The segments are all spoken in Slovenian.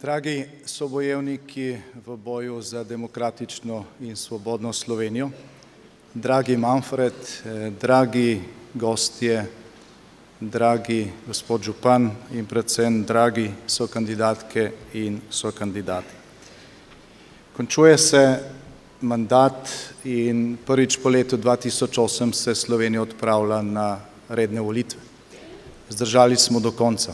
Dragi sobojevniki v boju za demokratično in svobodno Slovenijo, dragi Manfred, dragi gostje, dragi gospod župan in predvsem dragi sokandidatke in sokandidati. Končuje se mandat in prvič po letu 2008 se Slovenija odpravlja na redne volitve. Zdržali smo do konca.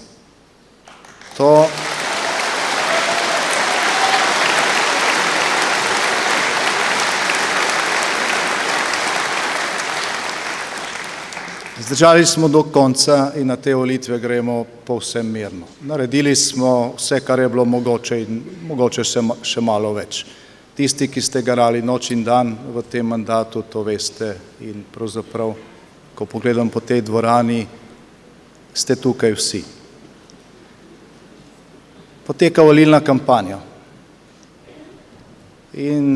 Zdržali smo do konca in na te volitve gremo povsem mirno. Naredili smo vse, kar je bilo mogoče in mogoče še malo več. Tisti, ki ste garali noč in dan v tem mandatu, to veste in pravzaprav, ko pogledam po tej dvorani, ste tukaj vsi. Poteka volilna kampanja in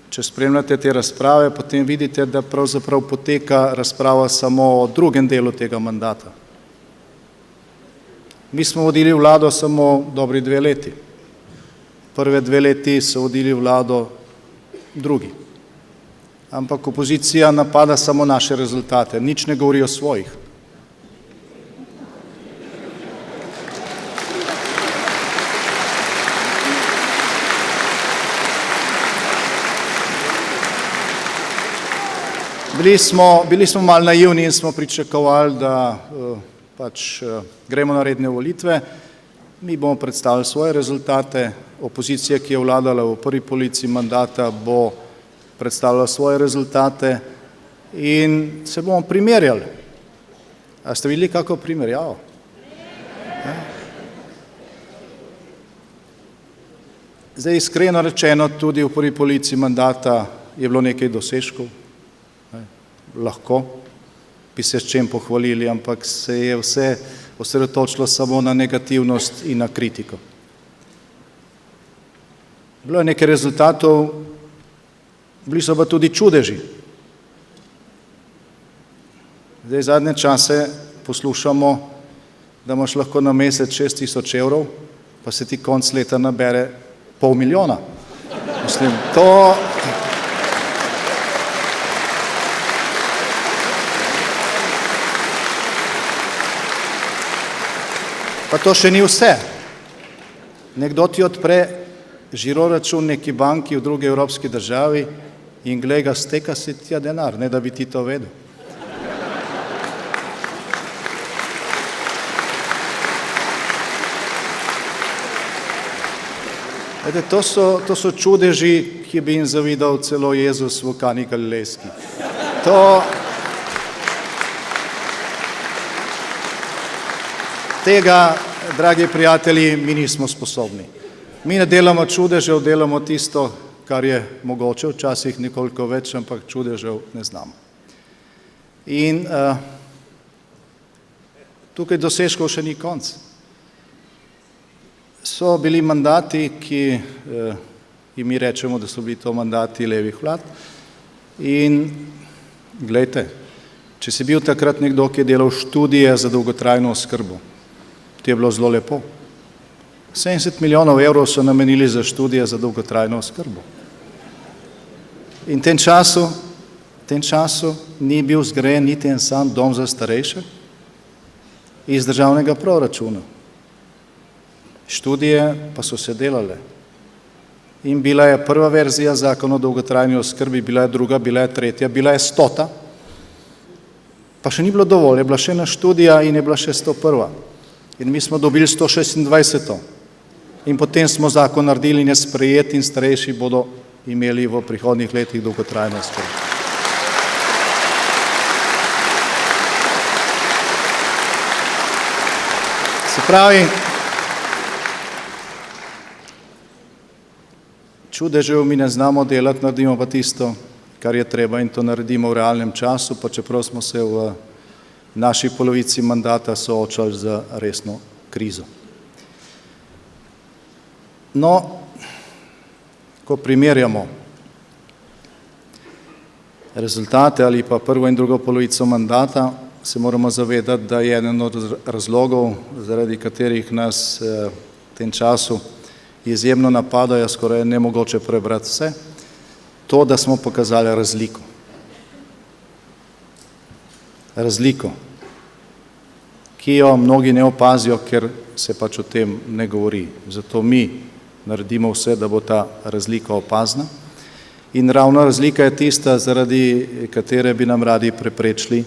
če spremljate te razprave, potem vidite, da pravzaprav poteka razprava samo o drugem delu tega mandata. Mi smo vodili vlado samo dobri 2 leti. Prve 2 leti so vodili vlado drugi. Ampak opozicija napada samo naše rezultate, nič ne govori o svojih. Bili smo malo naivni in smo pričakovali, da gremo na redne volitve. Mi bomo predstavili svoje rezultate, opozicija, ki je vladala v prvi polovici mandata, bo predstavila svoje rezultate in se bomo primerjali. A ste videli kako primerjavo? Zdaj, iskreno rečeno, tudi v prvi polovici mandata je bilo nekaj dosežkov. Lahko bi se s čem pohvalili, ampak se je vse osredotočilo samo na negativnost in na kritiko. Bilo je nekaj rezultatov, bili so pa tudi čudeži. Zdaj zadnje čase poslušamo, da imaš lahko na mesec 6.000 evrov, pa se ti konc leta nabere 500 000. Mislim, Pa to še ni vse. Nekdo ti odpre žiroračun neki banki v drugi evropski državi in glej ga, steka se tja denar, ne da bi ti to vedel. To so čudeži, ki bi jim zavidal celo Jezus v Kani Galilejski. Tega, dragi prijatelji, mi nismo sposobni. Mi ne delamo čudežev, delamo tisto, kar je mogoče, včasih nekoliko več, ampak čudežev ne znamo. In tukaj dosežkov še ni konc. So bili mandati, ki jim mi rečemo, da so bili to mandati levih vlad. In glejte, če si bil takrat nekdo, ki je delal študije za dolgotrajno oskrbo, je bilo zelo lepo. 70 milijonov evrov so namenili za študije za dolgotrajno oskrbo. In v tem času ni bil zgrajen niti en sam dom za starejše iz državnega proračuna. Študije pa so se delale. In bila je prva verzija zakona o dolgotrajni oskrbi, bila je druga, bila je tretja, bila je 100. Pa še ni bilo dovolj, je bila še ena študija in je bila še 101. In mi smo dobili 126. In potem smo zakon naredili in je sprejet in starejši bodo imeli v prihodnjih letih dolgotrajno oskrbo. Se pravi, čudežev mi ne znamo delati, naredimo pa tisto, kar je treba in to naredimo v realnem času, pa čeprav smo se v naši polovici mandata soočali z resno krizo. No, ko primerjamo rezultate ali pa prvo in drugo polovico mandata, se moramo zavedati, da je eden od razlogov, zaradi katerih nas tem času izjemno napadajo, skoraj nemogoče prebrati vse, to, da smo pokazali razliko. Razliko, ki jo mnogi ne opazijo, ker se pač o tem ne govori. Zato mi naredimo vse, da bo ta razlika opazna. In ravno razlika je tista, zaradi katere bi nam radi preprečili,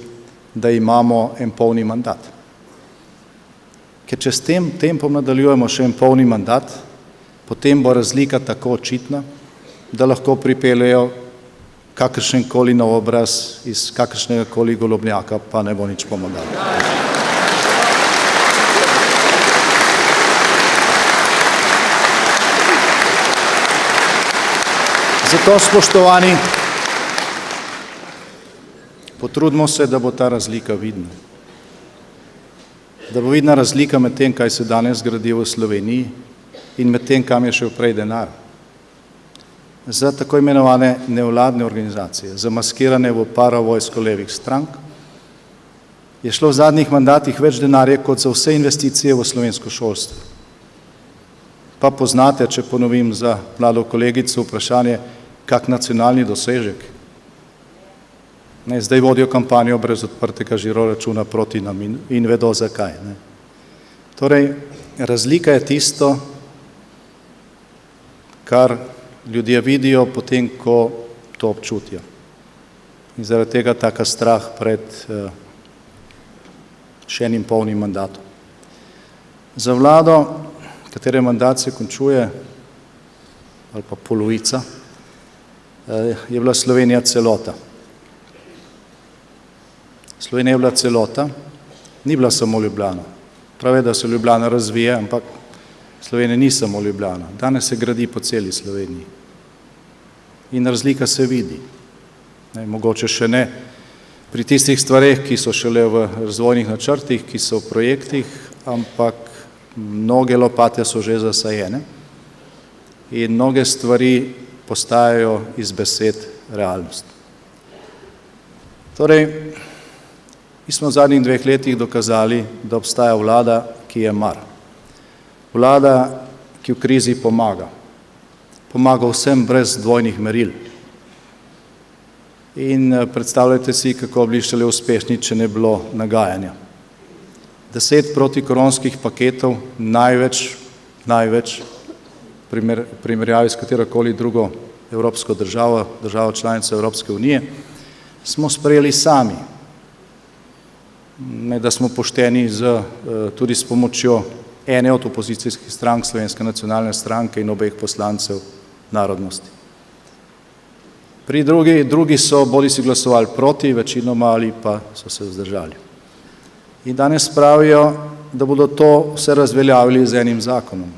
da imamo en polni mandat. Ker če s tem tempom nadaljujemo še en polni mandat, potem bo razlika tako očitna, da lahko pripeljejo kakršenkoli nov obraz iz kakršnega koli golobnjaka, pa ne bo nič pomagalo. Zato, spoštovani, potrudimo se, da bo ta razlika vidna. Da bo vidna razlika med tem, kaj se danes gradi v Sloveniji in med tem, kam je šel prej denar. Za tako imenovane nevladne organizacije, zamaskirane v paravojsko levih strank, je šlo v zadnjih mandatih več denarja kot za vse investicije v slovensko šolstvo. Pa poznate, če ponovim za mlado kolegico, vprašanje, kak nacionalni dosežek. Zdaj vodijo kampanjo brez odprtega žiroračuna proti nam in vedo zakaj. Torej, razlika je tisto, kar ljudje vidijo potem, ko to občutijo. In zaradi tega taka strah pred še enim polnim mandatom. Za vlado, katere mandat se končuje, ali pa polovica, je bila Slovenija celota. Slovenija je bila celota, ni bila samo Ljubljana. Prav je, da se Ljubljana razvija, ampak Slovenija ni samo Ljubljana. Danes se gradi po celi Sloveniji. In razlika se vidi. Mogoče še ne pri tistih stvareh, ki so šele v razvojnih načrtih, ki so v projektih, ampak mnoge lopate so že zasajene in mnoge stvari postajajo iz besed realnost. Torej, mi smo v zadnjih 2 letih dokazali, da obstaja vlada, ki je mar. Vlada, ki v krizi pomaga. Pomaga vsem brez dvojnih meril. In predstavljajte si, kako bi šele uspešni, če ne bilo nagajanja. 10 protikoronskih paketov, največ, primerjavi s katerokoli drugo evropsko državo, državo članico Evropske unije, smo sprejeli sami. Ne, da smo pošteni tudi s pomočjo ene od opozicijskih strank, Slovenske nacionalne stranke in obeh poslancev narodnosti. Pri drugi so bodisi glasovali proti, večinoma ali pa so se vzdržali. In danes pravijo, da bodo to vse razveljavili z enim zakonom,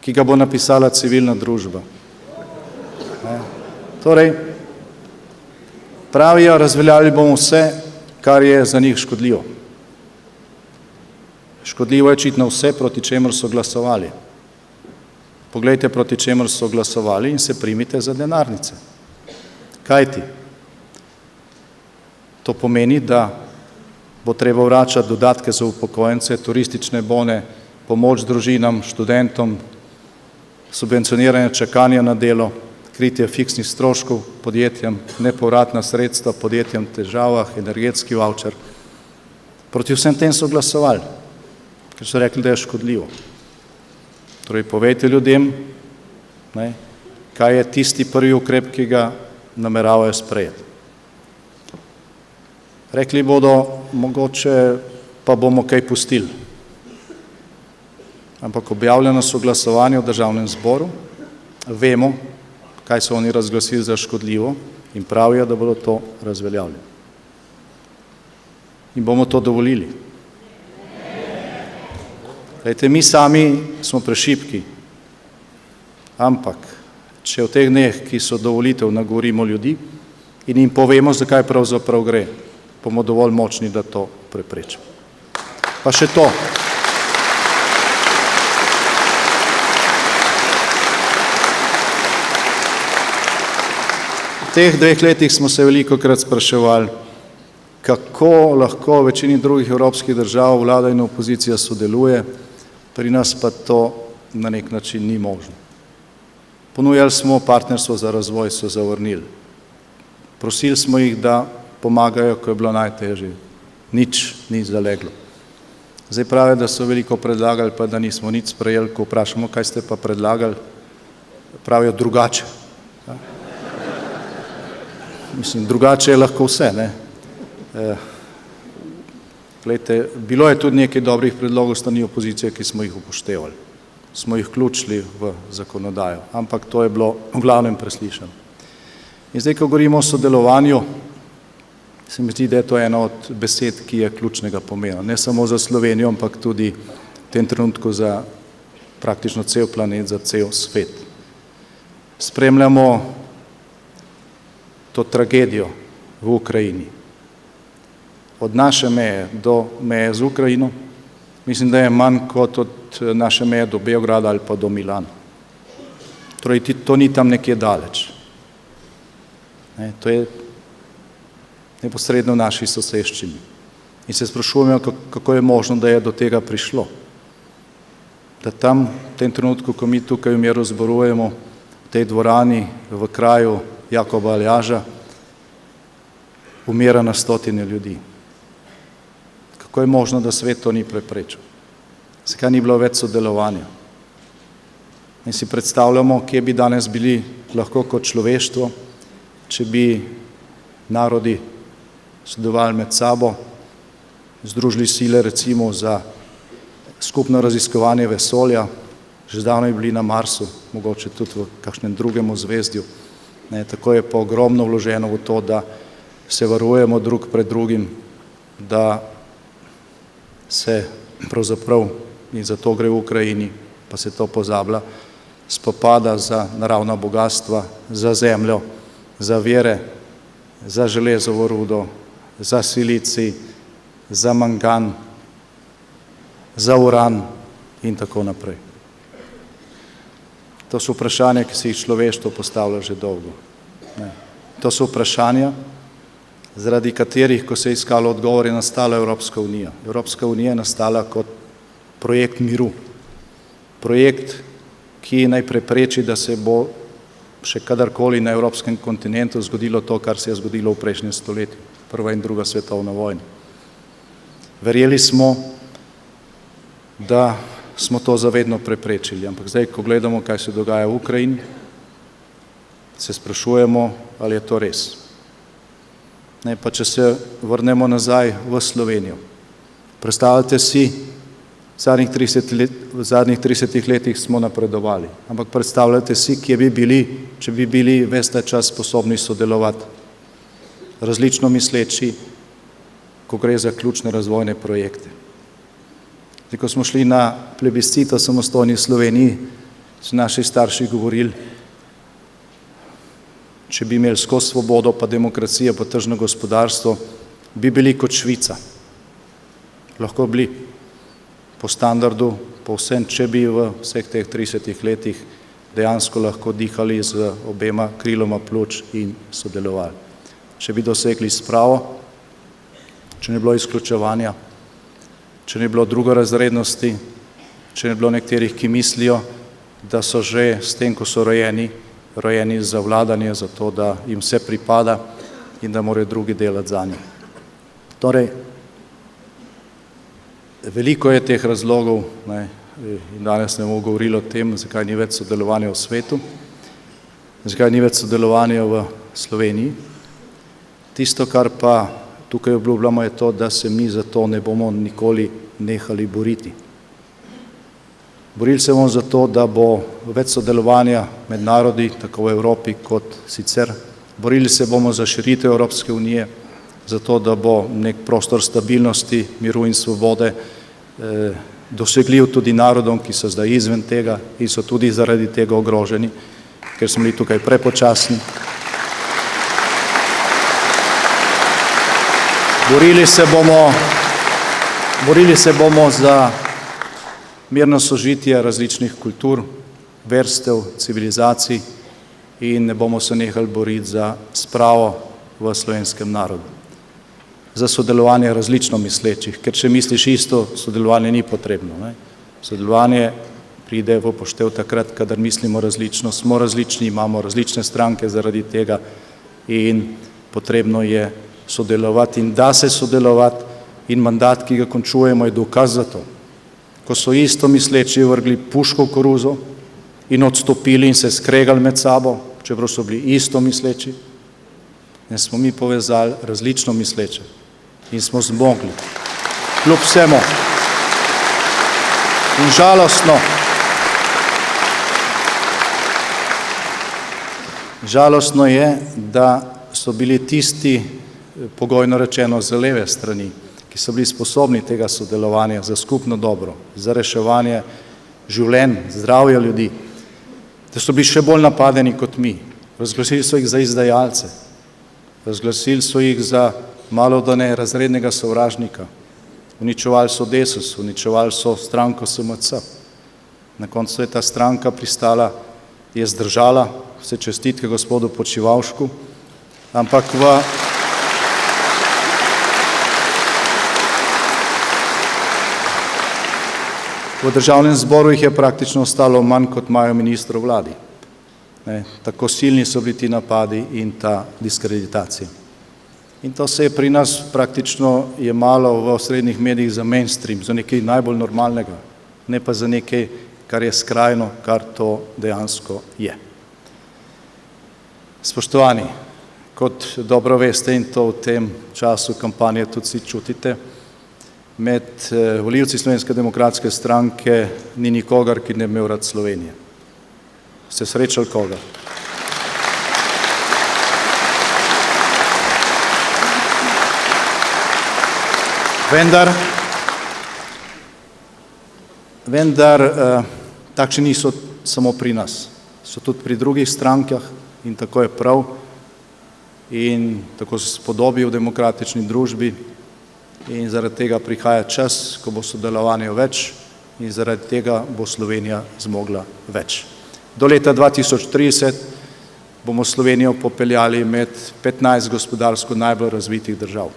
ki ga bo napisala civilna družba. Torej, pravijo, razveljavili bomo vse, kar je za njih škodljivo. Škodljivo je očitno vse, proti čemur so glasovali. Poglejte, proti čemur so glasovali in se primite za denarnice. Kajti? To pomeni, da bo treba vračati dodatke za upokojence, turistične bone, pomoč družinam, študentom, subvencioniranje čakanja na delo, kritje fiksnih stroškov podjetjem, nepovratna sredstva podjetjem v težavah, energetski vavčer. Proti vsem tem so glasovali, ker so rekli, da je škodljivo. Torej, povejte ljudem, kaj je tisti prvi ukrep, ki ga nameravajo sprejeti. Rekli bodo, mogoče pa bomo kaj pustili. Ampak objavljeno so glasovanje v Državnem zboru, vemo, kaj so oni razglasili za škodljivo in pravijo, da bodo to razveljavili. In bomo to dovolili. Glejte, mi sami smo prešibki, ampak če v teh dneh, ki so do volitev, nagovorimo ljudi in jim povemo, zakaj pravzaprav gre, bomo dovolj močni, da to preprečimo. Pa še to. V teh 2 letih smo se velikokrat spraševali, kako lahko v večini drugih evropskih držav vlada in opozicija sodeluje, Pri nas pa to na nek način ni možno. Ponujali smo partnerstvo za razvoj, so zavrnili. Prosili smo jih, da pomagajo, ko je bilo najtežje. Nič ni zaleglo. Zdaj pravijo, da so veliko predlagali, pa da nismo nič sprejeli, ko vprašamo, kaj ste pa predlagali, pravijo drugače. Ja? Mislim, drugače je lahko vse, ne? Glejte, bilo je tudi nekaj dobrih predlogov strani opozicije, ki smo jih upoštevali. Smo jih vključili v zakonodajo, ampak to je bilo v glavnem preslišano. In zdaj, ko govorimo o sodelovanju, se mi zdi, da je to ena od besed, ki je ključnega pomena. Ne samo za Slovenijo, ampak tudi v tem trenutku za praktično cel planet, za cel svet. Spremljamo to tragedijo v Ukrajini. Od naše meje do meje z Ukrajino, mislim, da je manj kot od naše meje do Beograda ali pa do Milana. Torej, to ni tam nekje daleč. To je neposredno v naši soseščini. In se sprašujemo, kako je možno, da je do tega prišlo. Da tam, v tem trenutku, ko mi tukaj v miru zborujemo, v tej dvorani, v kraju Jakoba Aljaža, umira na stotine ljudi. Kako je možno, da svet to ni preprečil? Zakaj ni bilo več sodelovanja? In si predstavljamo, kje bi danes bili lahko kot človeštvo, če bi narodi sodelovali med sabo, združili sile recimo za skupno raziskovanje vesolja, že zdavno bi bili na Marsu, mogoče tudi v kakšnem drugem ozvezdju. Tako je pa ogromno vloženo v to, da se varujemo drug pred drugim, da se pravzaprav, in zato gre v Ukrajini, pa se to pozablja, spopada za naravna bogatstva, za zemljo, za vire, za železovo rudo, za silicij, za mangan, za uran in tako naprej. To so vprašanja, ki se jih človeštvo postavlja že dolgo. To so vprašanja, zaradi katerih, ko se je iskalo odgovor, je nastala Evropska unija. Evropska unija je nastala kot projekt miru. Projekt, ki naj prepreči, da se bo še kadarkoli na evropskem kontinentu zgodilo to, kar se je zgodilo v prejšnjem stoletju, prva in druga svetovna vojna. Verjeli smo, da smo to zavedno preprečili, ampak zdaj, ko gledamo, kaj se dogaja v Ukrajini, se sprašujemo, ali je to res. Pa če se vrnemo nazaj v Slovenijo. Predstavljate si, v zadnjih 30 letih smo napredovali, ampak predstavljate si, kje bi bili, če bi bili ves ta čas sposobni sodelovati, različno misleči, ko gre za ključne razvojne projekte. Ko smo šli na plebiscit o samostojni Sloveniji, so naši starši govorili, če bi imeli skozi svobodo, pa demokracijo, pa tržno gospodarstvo, bi bili kot Švica. Lahko bili po standardu, po vsem, če bi v vseh teh 30 letih dejansko lahko dihali z obema kriloma pljuč in sodelovali. Če bi dosegli spravo, če ne bilo izključevanja, če ne bilo drugorazrednosti, če ne bilo nekaterih, ki mislijo, da so že s tem, ko so rojeni za vladanje, za to, da jim vse pripada in da morajo drugi delati za njih. Torej, veliko je teh razlogov, in danes ne bomo govorili o tem, zakaj ni več sodelovanja v svetu, zakaj ni več sodelovanja v Sloveniji. Tisto, kar pa tukaj obljubljamo, je to, da se mi za to ne bomo nikoli nehali boriti. Borili se bomo za to, da bo več sodelovanja med narodi, tako v Evropi kot sicer. Borili se bomo za širitev Evropske unije, za to, da bo nek prostor stabilnosti, miru in svobode dosegljiv tudi narodom, ki so zdaj izven tega in so tudi zaradi tega ogroženi, ker smo bili tukaj prepočasni. Borili se bomo za mirno sožitje različnih kultur, verstev, civilizacij in ne bomo se nehali boriti za spravo v slovenskem narodu. Za sodelovanje različno mislečih, ker če misliš isto, sodelovanje ni potrebno. Sodelovanje pride v poštev takrat, kadar mislimo različno, smo različni, imamo različne stranke zaradi tega in potrebno je sodelovati in da se sodelovati in mandat, ki ga končujemo, je dokaz za to. Ko so isto misleči vrgli puško v koruzo in odstopili in se skregali med sabo, čeprav so bili isto misleči, ne smo mi povezali različno misleče in smo zmogli. Kljub vsemu. In žalostno je, da so bili tisti, pogojno rečeno, z leve strani, ki so bili sposobni tega sodelovanja za skupno dobro, za reševanje življenj, zdravja ljudi, da so bili še bolj napadeni kot mi. Razglasili so jih za izdajalce, razglasili so jih za malodane razrednega sovražnika, uničevali so Desus, uničevali so stranko SMC. Na koncu je ta stranka pristala, je zdržala, vse čestitke gospodu Počivalšku, ampak v državnem zboru jih je praktično ostalo manj, kot imajo ministrov vladi. Tako silni so bili ti napadi in ta diskreditacija. In to se je pri nas praktično jemalo v osrednjih medijih za mainstream, za nekaj najbolj normalnega, ne pa za nekaj, kar je skrajno, kar to dejansko je. Spoštovani, kot dobro veste in to v tem času kampanje tudi si čutite, med volivci Slovenske demokratske stranke ni nikogar, ki ne bi imel rad Slovenije. Ste srečali koga? Vendar takšni niso samo pri nas, so tudi pri drugih strankah in tako je prav in tako se spodobi v demokratični družbi in zaradi tega prihaja čas, ko bo sodelovanja več in zaradi tega bo Slovenija zmogla več. Do leta 2030 bomo Slovenijo popeljali med 15 gospodarsko najbolj razvitih držav.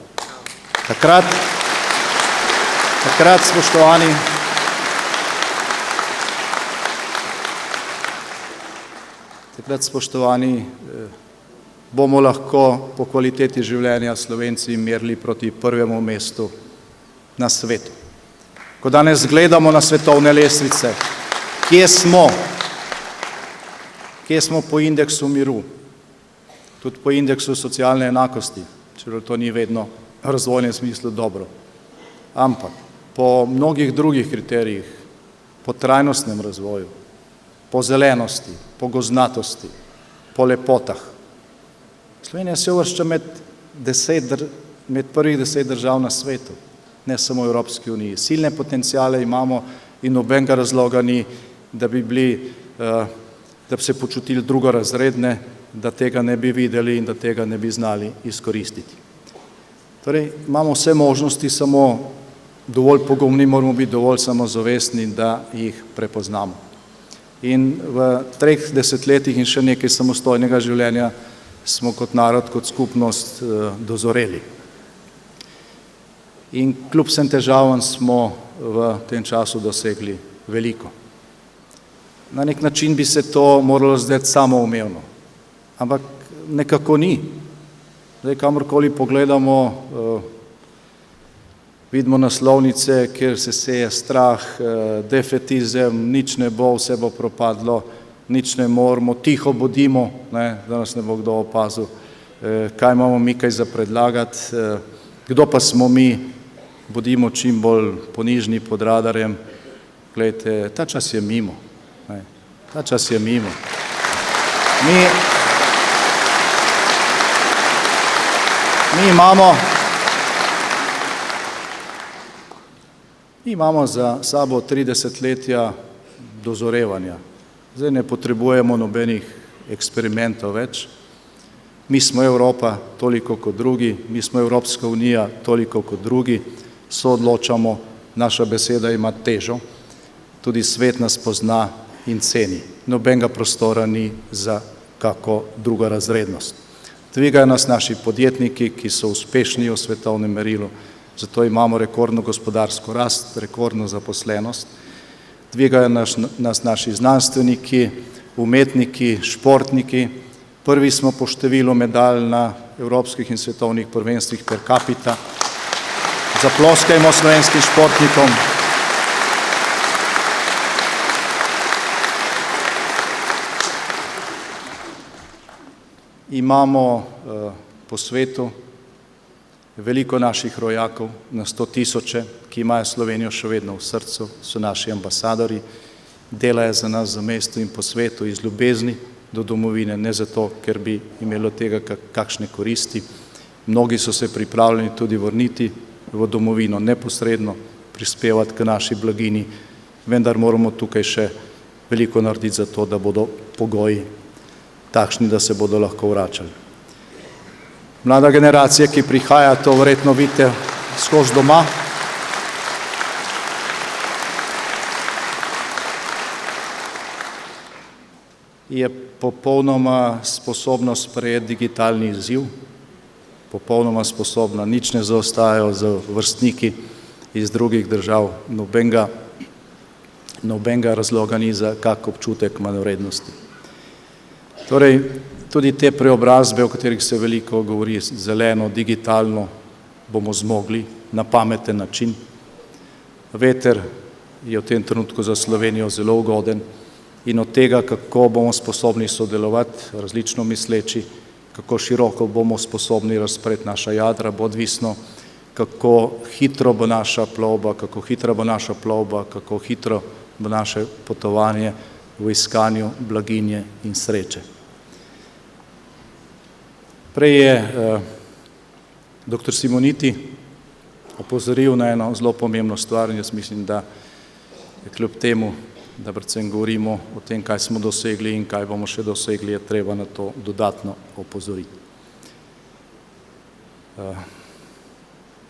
Takrat, spoštovani, bomo lahko po kvaliteti življenja Slovenci merili proti prvemu mestu na svetu. Ko danes gledamo na svetovne lestvice, kje smo po indeksu miru, tudi po indeksu socialne enakosti, čeprav to ni vedno v razvojnem smislu dobro, ampak po mnogih drugih kriterijih, po trajnostnem razvoju, po zelenosti, po gozdnatosti, po lepotah. Slovenija se uvršča med prvih 10 držav na svetu, ne samo v Evropski uniji. Silne potencijale imamo in nobenega razloga ni, da bi se počutili drugorazredne, da tega ne bi videli in da tega ne bi znali izkoristiti. Torej, imamo vse možnosti, samo dovolj pogumni moramo biti, dovolj samozavestni, da jih prepoznamo. In v 3 desetletjih in še nekaj samostojnega življenja smo kot narod, kot skupnost dozoreli. In kljub vsem težavam smo v tem času dosegli veliko. Na nek način bi se to moralo zdeti samoumevno, ampak nekako ni. Zdaj, kamorkoli pogledamo, vidimo naslovnice, kjer se seje strah, defetizem, nič ne bo, vse bo propadlo, nič ne moramo, tiho bodimo, da nas ne bo kdo opazil, kaj imamo mi kaj za predlagati, kdo pa smo mi, bodimo čim bolj ponižni pod radarjem. Glejte, ta čas je mimo. Ta čas je mimo. Mi imamo za sabo 3 desetletja dozorevanja. Zdaj ne potrebujemo nobenih eksperimentov več. Mi smo Evropa toliko kot drugi, mi smo Evropska unija toliko kot drugi, soodločamo, naša beseda ima težo, tudi svet nas pozna in ceni. Nobenega prostora ni za kako drugorazrednost. Dvigajo nas naši podjetniki, ki so uspešni v svetovnem merilu, zato imamo rekordno gospodarsko rast, rekordno zaposlenost. dvigajo nas naši znanstveniki, umetniki, športniki. Prvi smo po številu medalj na evropskih in svetovnih prvenstvih per capita. Zaploskajmo slovenskim športnikom. Imamo po svetu veliko naših rojakov, na 100 000, ki imajo Slovenijo še vedno v srcu, so naši ambasadori, delajo za nas v mestu in po svetu iz ljubezni do domovine, ne zato, ker bi imelo tega kakšne koristi. Mnogi so se pripravljeni tudi vrniti v domovino, neposredno prispevati k naši blagini, vendar moramo tukaj še veliko narediti za to, da bodo pogoji takšni, da se bodo lahko vračali. Mlada generacija, ki prihaja, to verjetno vidite skozi doma. Je popolnoma sposobna sprejeti digitalni izziv, popolnoma sposobna, nič ne zaostajajo z vrstniki iz drugih držav, nobenega razloga ni za kak občutek manjvrednosti. Torej, tudi te preobrazbe, o katerih se veliko govori, zeleno, digitalno, bomo zmogli na pameten način. Veter je v tem trenutku za Slovenijo zelo ugoden in od tega, kako bomo sposobni sodelovati, različno misleči, kako široko bomo sposobni razpreti naša jadra, bo odvisno, kako hitro bo naša plovba, kako hitro bo naše potovanje v iskanju blaginje in sreče. Prej je dr. Simoniti opozoril na eno zelo pomembno stvar in jaz mislim, da kljub temu, da predvsem govorimo o tem, kaj smo dosegli in kaj bomo še dosegli, je treba na to dodatno opozoriti.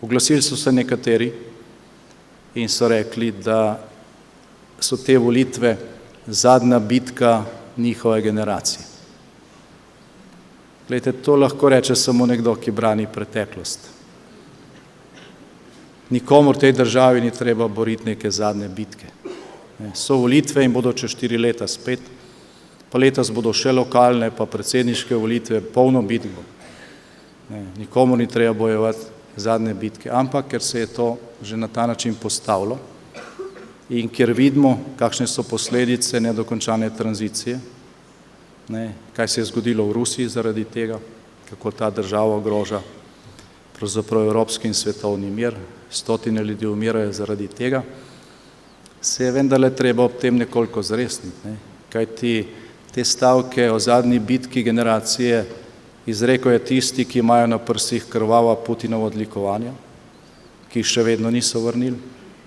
Oglasili so se nekateri in so rekli, da so te volitve zadnja bitka njihove generacije. Glejte, to lahko reče samo nekdo, ki brani preteklost. Nikomur v tej državi ni treba boriti neke zadnje bitke. So volitve in bodo čez 4 leta spet, pa letos bodo še lokalne, pa predsedniške volitve, polno bitko. Nikomur ni treba bojevati zadnje bitke, ampak ker se je to že na ta način postavilo in ker vidimo, kakšne so posledice nedokončane tranzicije, kaj se je zgodilo v Rusiji zaradi tega, kako ta država ogroža pravzaprav evropski in svetovni mir, stotine ljudi umirajo zaradi tega, se je vendarle treba ob tem nekoliko zresniti, kajti te stavke o zadnji bitki generacije izrekajo tisti, ki imajo na prsih krvava Putinova odlikovanja, ki jih še vedno niso vrnili,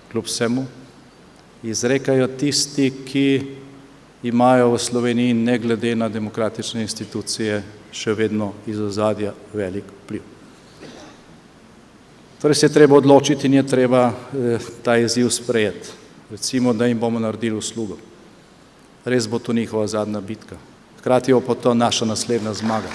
kljub vsemu, izrekajo tisti, ki imajo v Sloveniji ne glede na demokratične institucije še vedno iz ozadja velik vpliv. Torej se je treba odločiti in je treba ta izziv sprejeti. Recimo, da jim bomo naredili uslugo. Res bo to njihova zadnja bitka. Hkrati bo pa to naša naslednja zmaga.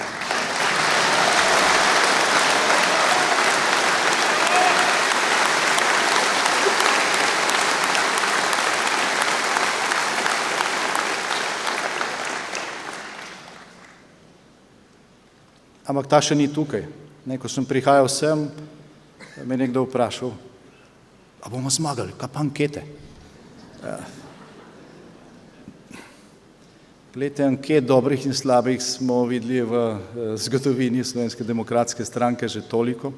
Ampak ta še ni tukaj. Ko sem prihajal sem, me je nekdo vprašal, a bomo zmagali, kaj pa ankete? Glede, anket dobrih in slabih smo videli v zgodovini Slovenske demokratske stranke že toliko,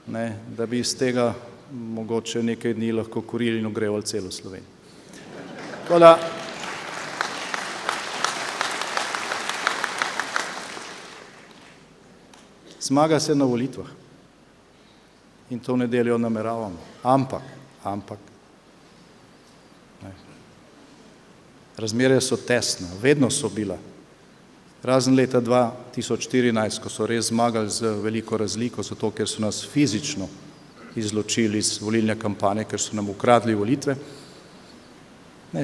da bi iz tega mogoče nekaj dni lahko kurili in ogrevali celo Slovenijo. Tako da, zmaga se na volitvah in to v nedeljo nameravamo, ampak, razmere so tesne, vedno so bila. Razen leta 2014, ko so res zmagali z veliko razliko, zato ker so nas fizično izločili iz volilne kampanje, ker so nam ukradli volitve,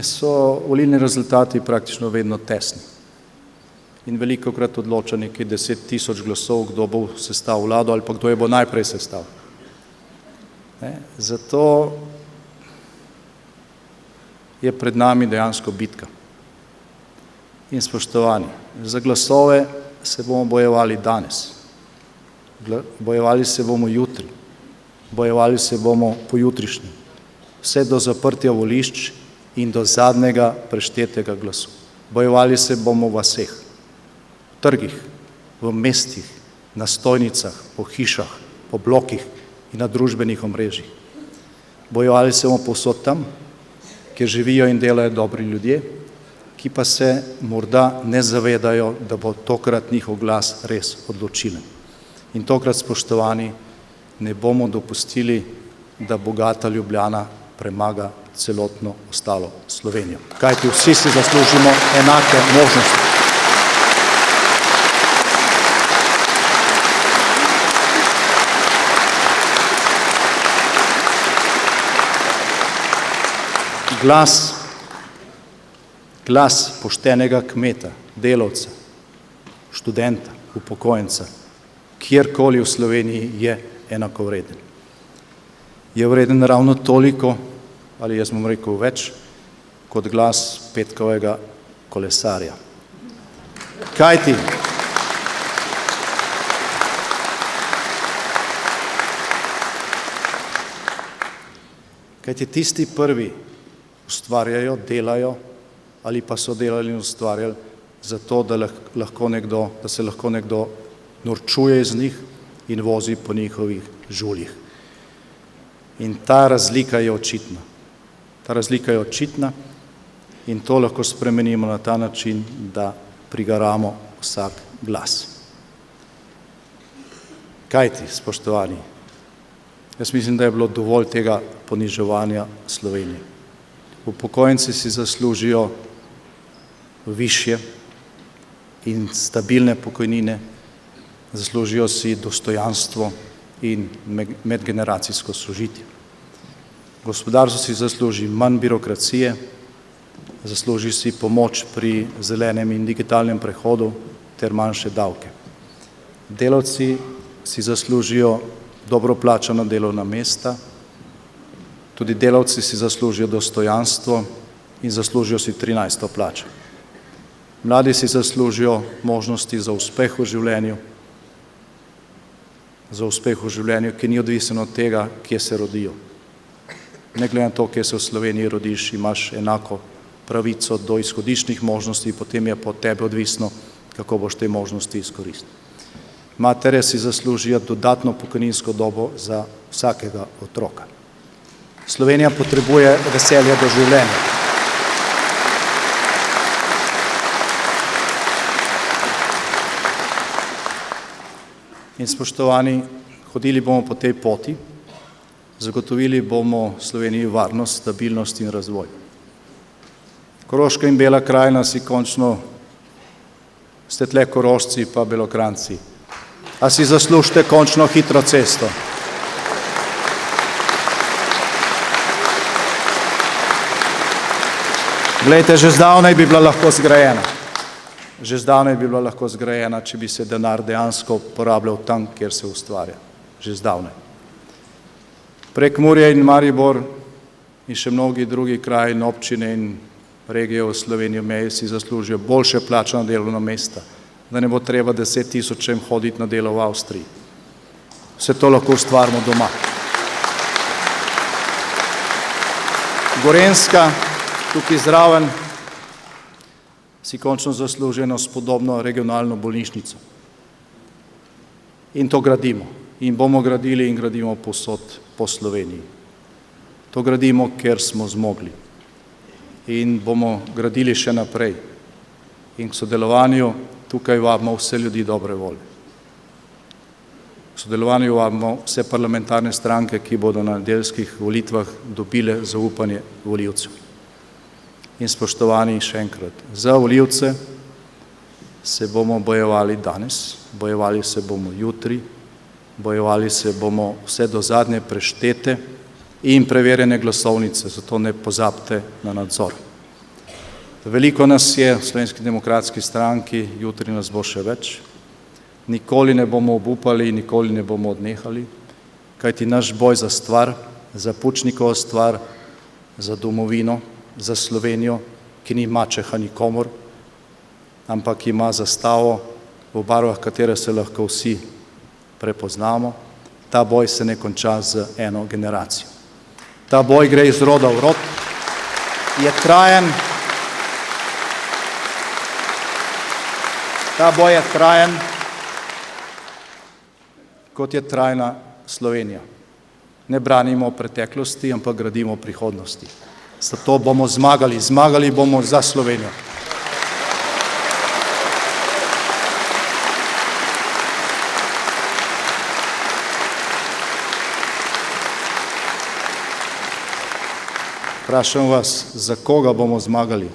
so volilni rezultati praktično vedno tesni. In velikokrat odloča nekaj 10 000 glasov, kdo bo sestavil vlado ali pa kdo je bo najprej sestavil. Zato je pred nami dejansko bitka. In spoštovani, za glasove se bomo bojevali danes, bojevali se bomo jutri, bojevali se bomo pojutrišnjem, vse do zaprtja volišč in do zadnjega preštetega glasu. Bojevali se bomo v vaseh, v trgih, v mestih, na stojnicah, po hišah, po blokih in na družbenih omrežjih. Bojevali se bomo povsod tam, kjer živijo in delajo dobri ljudje, ki pa se morda ne zavedajo, da bo tokrat njihov glas res odločilen. In tokrat, spoštovani, ne bomo dopustili, da bogata Ljubljana premaga celotno ostalo Slovenijo. Kajti vsi si zaslužimo enake možnosti. Glas poštenega kmeta, delavca, študenta, upokojenca, kjerkoli v Sloveniji je enakovreden. Je vreden ravno toliko, ali jaz bom rekel več, kot glas petkovega kolesarja. Kajti tisti prvi ustvarjajo, delajo ali pa so delali in ustvarjali zato, da se lahko nekdo norčuje iz njih in vozi po njihovih žuljih. In ta razlika je očitna. Ta razlika je očitna in to lahko spremenimo na ta način, da prigaramo vsak glas. Kajti, spoštovani, jaz mislim, da je bilo dovolj tega poniževanja Slovenije. Upokojenci si zaslužijo višje in stabilne pokojnine, zaslužijo si dostojanstvo in medgeneracijsko sožitje. Gospodarstvo si zasluži manj birokracije, zasluži si pomoč pri zelenem in digitalnem prehodu ter manjše davke. Delavci si zaslužijo dobro plačana delovna mesta, tudi delavci si zaslužijo dostojanstvo in zaslužijo si 13. plačo. Mladi si zaslužijo možnosti za uspeh v življenju, ki ni odvisen od tega, kje se rodijo. Ne glede na to, kje se v Sloveniji rodiš, imaš enako pravico do izhodiščnih možnosti, potem je po tebi odvisno, kako boš te možnosti izkoristil. Matere si zaslužijo dodatno pokojninsko dobo za vsakega otroka. Slovenija potrebuje veselje do življenja. In spoštovani, hodili bomo po tej poti, zagotovili bomo Sloveniji varnost, stabilnost in razvoj. Koroška in Bela krajina si končno, ste tle Korošci pa Belokranjci, a si zaslužite končno hitro cesto. Glejte, že zdavnaj bi bila lahko zgrajena. Že zdavnaj bi bila lahko zgrajena, če bi se denar dejansko porabljal tam, kjer se ustvarja. Že zdavnaj. Prekmurje in Maribor in še mnogi drugi kraji in občine in regije v Sloveniji meji si zaslužijo boljše plačana delovna mesta, da ne bo treba 10 tisočem hoditi na delo v Avstriji. Vse to lahko ustvarimo doma. Gorenjska, tukaj zraven, si končno zasluži eno spodobno regionalno bolnišnico. In to gradimo. In bomo gradili in gradimo povsod po Sloveniji. To gradimo, ker smo zmogli. In bomo gradili še naprej. In k sodelovanju tukaj vabimo vse ljudi dobre volje. K sodelovanju vabimo vse parlamentarne stranke, ki bodo na nedeljskih volitvah dobile zaupanje volivcev. In spoštovani, še enkrat, za volivce se bomo bojevali danes, bojevali se bomo jutri, bojevali se bomo vse do zadnje preštete in preverjene glasovnice, zato ne pozabite na nadzor. Veliko nas je v Slovenski demokratski stranki, jutri nas bo še več. Nikoli ne bomo obupali, nikoli ne bomo odnehali, kajti naš boj za stvar, za Pučnikovo stvar, za domovino, za Slovenijo, ki ni mačeha nikomur, ampak ima zastavo, v barvah katere se lahko vsi prepoznamo. Ta boj se ne konča z eno generacijo. Ta boj gre iz roda v rod, je trajen. Ta boj je trajen, kot je trajna Slovenija. Ne branimo preteklosti, ampak gradimo prihodnosti. Zato bomo zmagali, zmagali bomo za Slovenijo. Vprašam vas, za koga bomo zmagali?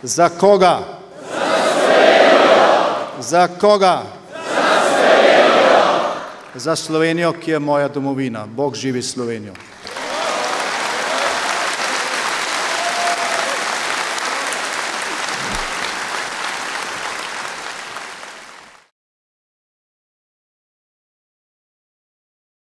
Za koga? Za koga? Za Slovenijo, ki je moja domovina. Bog živi Slovenijo.